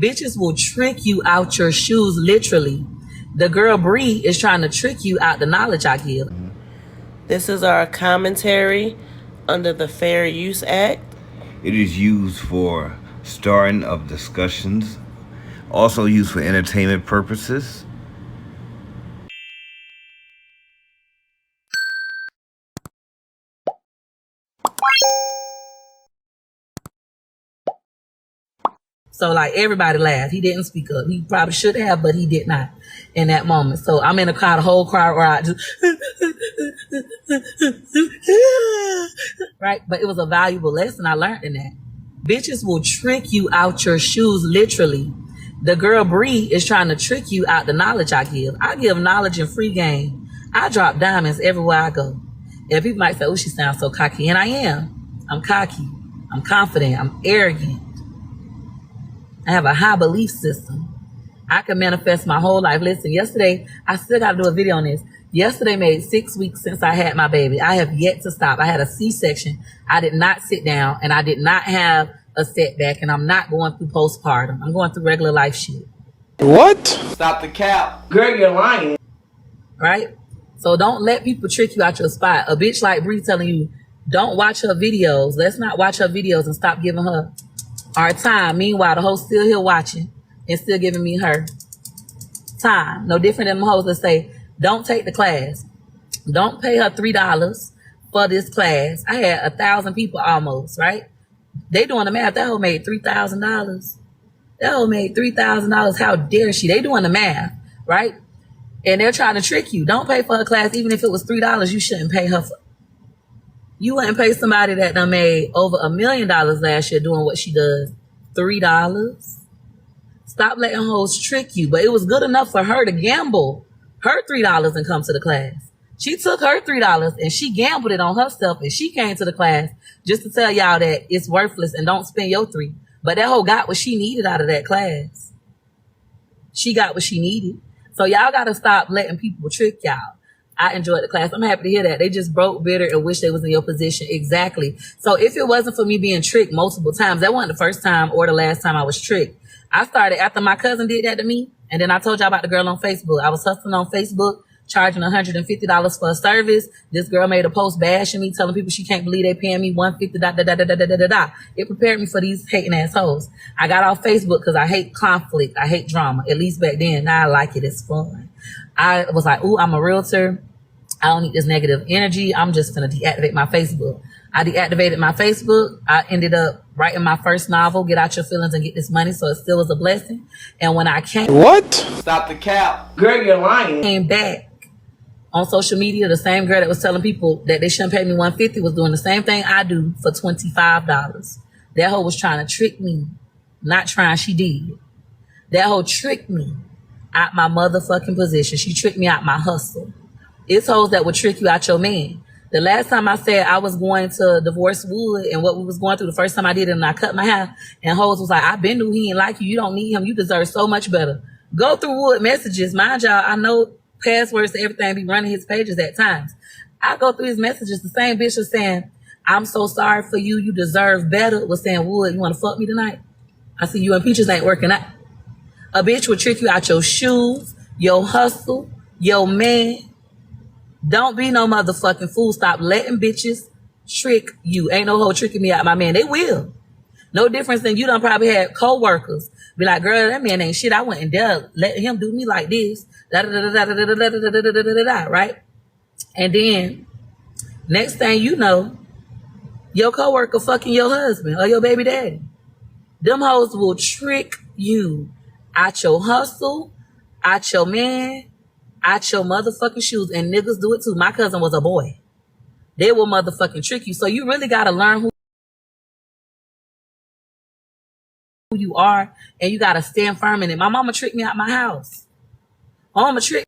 Bitches will trick you out your shoes, literally. The girl Bree is trying to trick you out the knowledge I give. This is our commentary under the Fair Use Act. It is used for starting of discussions, also used for entertainment purposes. So like everybody laughed. He didn't speak up. He probably should have, but he did not in that moment. So I'm in the crowd, the whole crowd, where I just right. But it was a valuable lesson I learned in that. Bitches will trick you out your shoes, literally. The girl Bree is trying to trick you out the knowledge I give. I give knowledge and free game. I drop diamonds everywhere I go. And people might say, oh, she sounds so cocky. And I am. I'm cocky. I'm confident. I'm arrogant. I have a high belief system. I can manifest my whole life. Listen, yesterday, I still got to do a video on this. Yesterday made 6 weeks since I had my baby. I have yet to stop. I had a C-section. I did not sit down, and I did not have a setback, and I'm not going through postpartum. I'm going through regular life shit. What? Stop the cap. Girl, you're lying. Right? So don't let people trick you out your spot. A bitch like Bree telling you, don't watch her videos. Let's not watch her videos and stop giving her our time. Meanwhile, the host still here watching and still giving me her time. No different than the host that say, don't take the class. Don't pay her $3 for this class. I had 1,000 people almost, right? They doing the math. That hoe made $3,000. That hoe made $3,000. How dare she? They doing the math, right? And they're trying to trick you. Don't pay for her class. Even if it was $3, you shouldn't pay her for. You wouldn't pay somebody that done made over $1 million last year doing what she does $3. Stop letting hoes trick you. But it was good enough for her to gamble her $3 and come to the class. She took her $3 and she gambled it on herself, and she came to the class just to tell y'all that it's worthless and don't spend your $3. But that hoe got what she needed out of that class. She got what she needed. So y'all got to stop letting people trick y'all. I enjoyed the class. I'm happy to hear that. They just broke bitter and wish they was in your position. Exactly. So if it wasn't for me being tricked multiple times, that wasn't the first time or the last time I was tricked. I started after my cousin did that to me. And then I told y'all about the girl on Facebook. I was hustling on Facebook, charging $150 for a service. This girl made a post bashing me, telling people she can't believe they paying me $150. It prepared me for these hating assholes. I got off Facebook because I hate conflict. I hate drama. At least back then. Now I like it. It's fun. I was like, ooh, I'm a realtor. I don't need this negative energy. I'm just going to deactivate my Facebook. I deactivated my Facebook. I ended up writing my first novel, Get Out Your Feelings and Get This Money. So it still was a blessing. And when I came. What? Stop the cap. Girl, you're lying. Came back on social media, the same girl that was telling people that they shouldn't pay me $150 was doing the same thing I do for $25. That hoe was trying to trick me. Not trying, she did. That hoe tricked me out my motherfucking position. She tricked me out my hustle. It's hoes that would trick you out your man. The last time I said I was going to divorce Wood and what we was going through, the first time I did it and I cut my hair, and hoes was like, I been knew he ain't like you. You don't need him. You deserve so much better. Go through Wood messages. Mind y'all, I know passwords to everything be running his pages at times. I go through his messages. The same bitch was saying, I'm so sorry for you. You deserve better. Was saying, Wood, you want to fuck me tonight? I see you and Peaches ain't working out. A bitch will trick you out your shoes, your hustle, your man. Don't be no motherfucking fool. Stop letting bitches trick you. Ain't no hoe tricking me out my man. They will. No difference than you done probably had co-workers be like, girl, that man ain't shit. I went and there, let him do me like this. Right? And then next thing you know, your co-worker fucking your husband or your baby daddy. Them hoes will trick you out your hustle, out your man, out your motherfucking shoes. And niggas do it too. My cousin was a boy. They will motherfucking trick you. So you really got to learn who you are, and you got to stand firm in it. My mama tricked me out my house. My mama tricked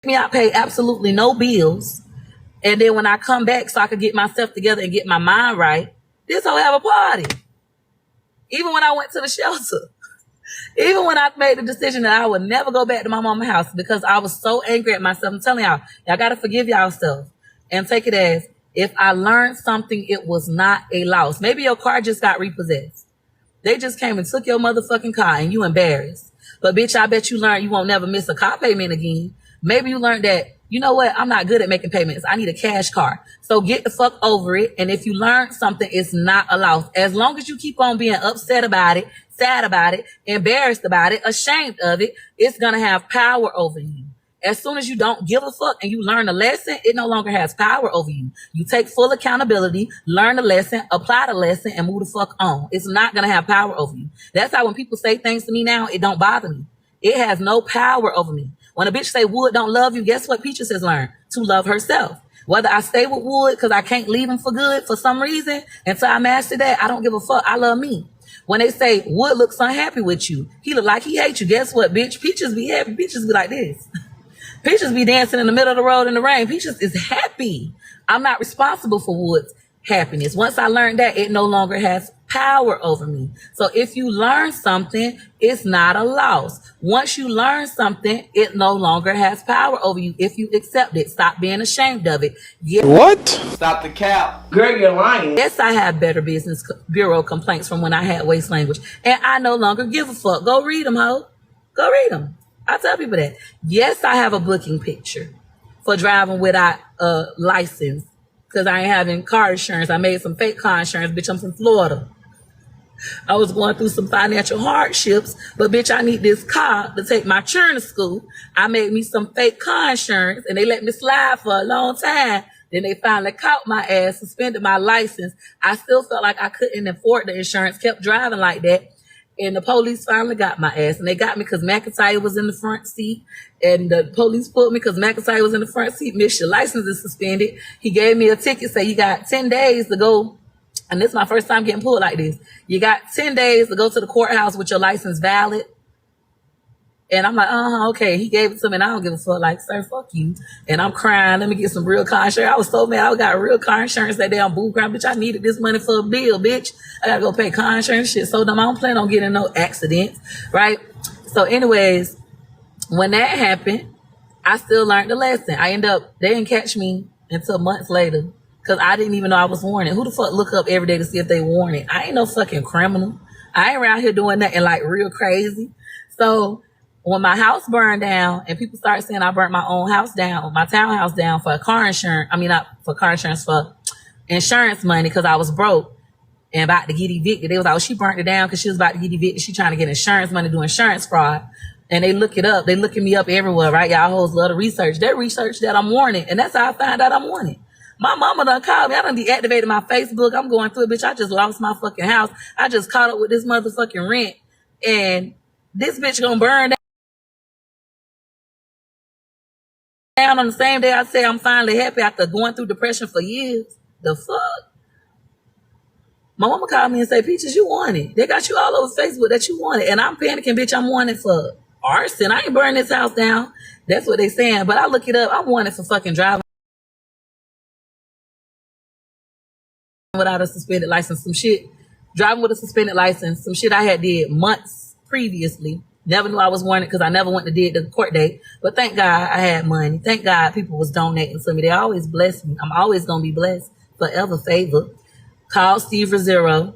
me out, pay absolutely no bills. And then when I come back so I could get myself together and get my mind right, this hoe have a party. Even when I went to the shelter. Even when I made the decision that I would never go back to my mama's house because I was so angry at myself. I'm telling y'all got to forgive y'all stuff and take it as If I learned something, it was not a loss. Maybe your car just got repossessed. They just came and took your motherfucking car and you embarrassed. But bitch, I bet you learned you won't never miss a car payment again. Maybe you learned that, you know what, I'm not good at making payments. I need a cash car. So get the fuck over it. And if you learn something, it's not a loss. As long as you keep on being upset about it, sad about it, embarrassed about it, ashamed of it, it's going to have power over you. As soon as you don't give a fuck and you learn a lesson, it no longer has power over you. You take full accountability, learn the lesson, apply the lesson, and move the fuck on. It's not going to have power over you. That's how when people say things to me now, it don't bother me. It has no power over me. When a bitch say Wood don't love you, guess what Peaches has learned? To love herself. Whether I stay with Wood because I can't leave him for good for some reason, until I master that, I don't give a fuck. I love me. When they say Wood looks unhappy with you, he look like he hates you. Guess what, bitch? Peaches be happy. Peaches be like this. Peaches be dancing in the middle of the road in the rain. Peaches is happy. I'm not responsible for Wood's happiness. Once I learned that, it no longer has power over me. So if you learn something, it's not a loss. Once you learn something, it no longer has power over you if you accept it. Stop being ashamed of it. What? Stop the cap. Girl, you're lying. Yes, I have Better Business Bureau complaints from when I had waste language. And I no longer give a fuck. Go read them, ho. Go read them. I tell people that. Yes, I have a booking picture for driving without a license because I ain't having car insurance. I made some fake car insurance. Bitch, I'm from Florida. I was going through some financial hardships, but bitch, I need this car to take my children to school. I made me some fake car insurance and they let me slide for a long time. Then they finally caught my ass, suspended my license. I still felt like I couldn't afford the insurance, kept driving like that. And the police finally got my ass. And they got me because McIntyre was in the front seat. And the police pulled me because McIntyre was in the front seat. Miss, your license is suspended. He gave me a ticket, say you got 10 days to go. And this is my first time getting pulled like this. You got 10 days to go to the courthouse with your license valid. And I'm like, okay. He gave it to me and I don't give a fuck. Like, sir, fuck you. And I'm crying. Let me get some real car insurance. I was so mad. I got real car insurance that day on boo crying. Bitch, I needed this money for a bill, bitch. I gotta go pay car insurance shit. So dumb. I don't plan on getting no accidents, right? So anyways, when that happened, I still learned the lesson. They didn't catch me until months later because I didn't even know I was warning. Who the fuck look up every day to see if they warning? I ain't no fucking criminal. I ain't around here doing nothing like real crazy. So when my house burned down and people started saying I burnt my own house down, my townhouse down for car insurance. I mean, not for car insurance, for insurance money because I was broke and about to get evicted. They was like, she burnt it down because she was about to get evicted. She trying to get insurance money, do insurance fraud. And they look it up. They looking me up everywhere, right? Y'all hoes love to research. They research that I'm wanted. And that's how I found out I'm wanted. My mama done called me. I done deactivated my Facebook. I'm going through it, bitch. I just lost my fucking house. I just caught up with this motherfucking rent. And this bitch gonna burn down on the same day I say I'm finally happy after going through depression for years. The fuck? My mama called me and said, Peaches, you wanted. They got you all over Facebook that you wanted. And I'm panicking, bitch, I'm wanted for arson. I ain't burning this house down. That's what they saying. But I look it up. I'm wanted for fucking driving without a suspended license. Some shit. Driving with a suspended license. Some shit I had did months previously. Never knew I was wanted because I never went to did the court date. But thank God I had money. Thank God people was donating to me. They always bless me. I'm always going to be blessed. Forever favor. Call Steve Rosero.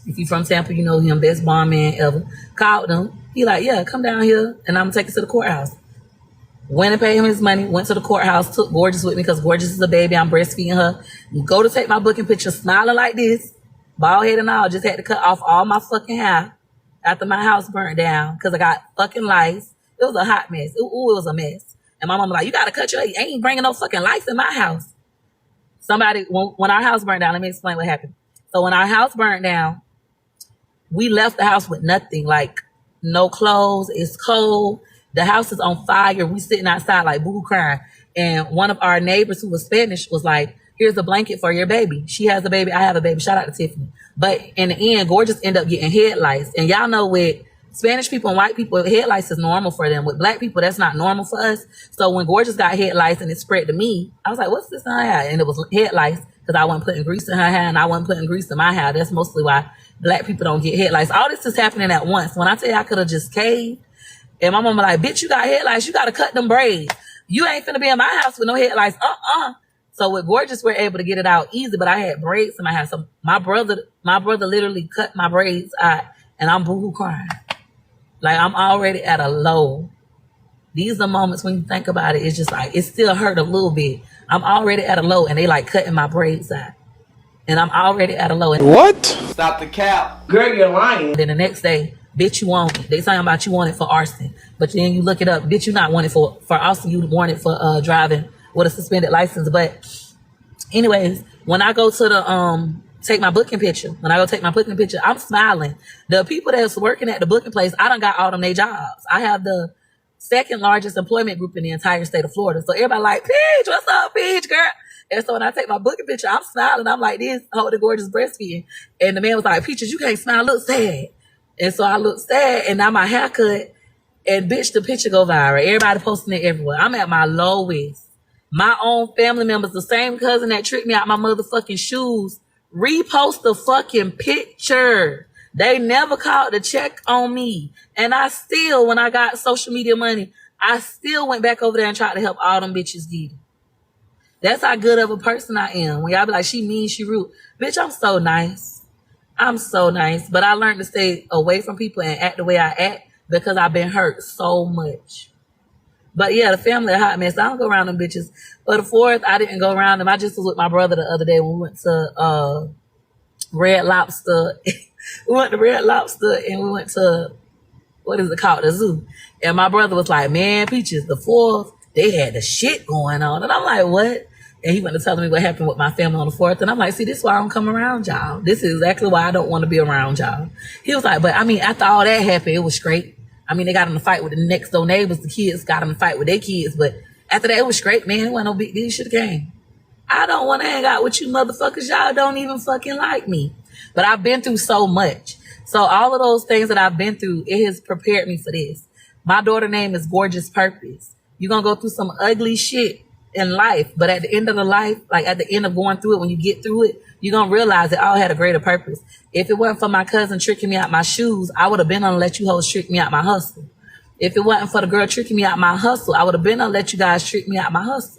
If you from Tampa, you know him. Best bond man ever. Called him. He like, yeah, come down here and I'm going to take you to the courthouse. Went and paid him his money. Went to the courthouse. Took Gorgeous with me because Gorgeous is a baby. I'm breastfeeding her. Go to take my booking picture smiling like this. Bald head and all. Just had to cut off all my fucking hair after my house burnt down because I got fucking lice. It was a hot mess. It was a mess. And my mom was like, you got to cut your hair. You ain't bringing no fucking lice in my house. When our house burned down, let me explain what happened. So when our house burned down, we left the house with nothing, like no clothes. It's cold. The house is on fire. We sitting outside like boo crying. And one of our neighbors who was Spanish was like, here's a blanket for your baby. She has a baby. I have a baby. Shout out to Tiffany. But in the end, Gorgeous ended up getting head lice. And y'all know with Spanish people and white people, head lice is normal for them. With black people, that's not normal for us. So when Gorgeous got head lice and it spread to me, I was like, what's this in her hair? And it was head lice because I wasn't putting grease in her hair and I wasn't putting grease in my hair. That's mostly why black people don't get head lice. All this is happening at once. When I tell you I could have just caved, and my mama like, bitch, you got head lice. You got to cut them braids. You ain't finna be in my house with no head lice. So with Gorgeous, we're able to get it out easy, but I had braids and I had some, my brother literally cut my braids out and I'm boohoo crying. Like I'm already at a low. These are moments when you think about it, it's just like, it still hurt a little bit. I'm already at a low and they like cutting my braids out. And I'm already at a low. And what? Stop the cap. Girl, you're lying. then the next day, bitch, you want it. They talking about you want it for arson. But then you look it up, bitch, you not want it for arson, you want it for driving with a suspended license. But anyways, when I go to the take my booking picture, I'm smiling. The people that's working at the booking place, I done got all them their jobs. I have the second largest employment group in the entire state of Florida. So everybody like, Peach, what's up, Peach, girl? And so when I take my booking picture, I'm smiling. I'm like this, holding Gorgeous breastfeeding. And the man was like, Peaches, you can't smile, look sad. And so I look sad, and now my haircut, and bitch, the picture go viral. Everybody posting it everywhere. I'm at my lowest. My own family members, the same cousin that tricked me out my motherfucking shoes, repost the fucking picture. They never called to check on me. And I still, when I got social media money, I still went back over there and tried to help all them bitches get it. That's how good of a person I am. When y'all be like, she mean, she rude. Bitch, I'm so nice. I'm so nice. But I learned to stay away from people and act the way I act because I've been hurt so much. But yeah, the family a hot mess. I don't go around them bitches. But the 4th, I didn't go around them. I just was with my brother the other day when we went to Red Lobster. We went to Red Lobster and we went to, what is it called? The zoo. And my brother was like, man, Peaches, the 4th, they had the shit going on. And I'm like, what? And he went to telling me what happened with my family on the 4th. And I'm like, see, this is why I don't come around y'all. This is exactly why I don't want to be around y'all. He was like, but I mean, after all that happened, it was great. I mean, they got in a fight with the next door neighbors. The kids got in a fight with their kids. But after that, it was great, man. It wasn't no big deal. You should have came. I don't want to hang out with you motherfuckers. Y'all don't even fucking like me. But I've been through so much. So all of those things that I've been through, it has prepared me for this. My daughter's name is Gorgeous Purpose. You're going to go through some ugly shit in life. But at the end of the life, like at the end of going through it, when you get through it, you're going to realize it all had a greater purpose. If it wasn't for my cousin tricking me out my shoes, I would have been on to let you hoes trick me out my hustle. If it wasn't for the girl tricking me out my hustle, I would have been on to let you guys trick me out my hustle.